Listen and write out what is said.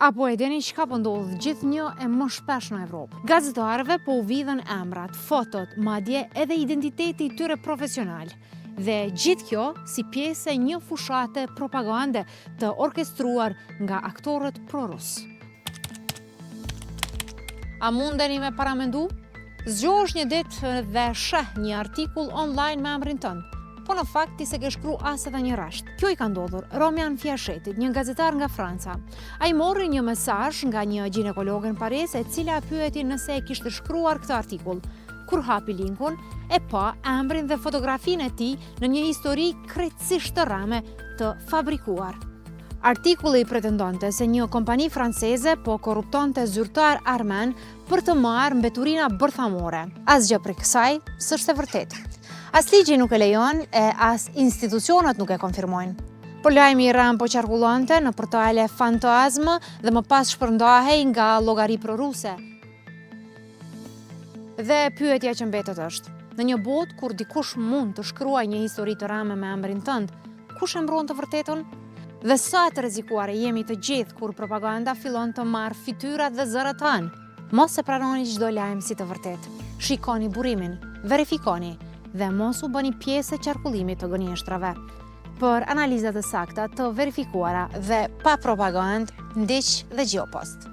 Apo e dini çka po ndodh gjithnjë e më shpesh në Evropë. Gazetarëve po u vidhen emrat, fotot, madje edhe identiteti i tyre profesional. Dhe gjithë kjo si pjesë e një fushate propagande të orkestruar nga aktorët prorus. A mundeni me paramendu? Zgjohesh një ditë dhe sheh një artikull online me emrin tënd. Po në fakt ti se ke shkru as edhe një rasht. Kjo i ka ndodhur Romian Fiashetit, një gazetar nga Franca. Ai morri një mesazh nga një ginekologe në Paris, e cila pyeti nëse e kishte shkruar këtë artikull. Kur hapi linkun, e pa emrin dhe fotografinë e tij në një histori krejtësisht të rrame të fabrikuar. Artikulli pretendonte se një kompani franceze po korruptonte zyrtar armen për të marrë mbeturina bërthamore. Asgjë prej kësaj s'është e vërtetë. As ligji nuk e lejon e as institucionet nuk e konfirmojnë. Por lajmi i rrem po qarkullonte në portale Fantasm dhe më pas shpërndahej nga llogari proruse. Dhe pyetja që mbetet është, në një botë kur dikush mund të shkruajë një histori të rrame me emrin tënd, kush e mbron të vërtetën? Dhe sa të rrezikuar jemi të gjithë kur propaganda fillon të marrë fytyrat dhe zërat tanë. Mos e pranoni çdo lajm si të vërtetë. Shikoni burrimin, verifikoni dhe mos u bëni pjesë e qarkullimit të gënjeshtrave. Për analiza të sakta, të verifikuara dhe pa propagandë, ndiq dhe Geopost.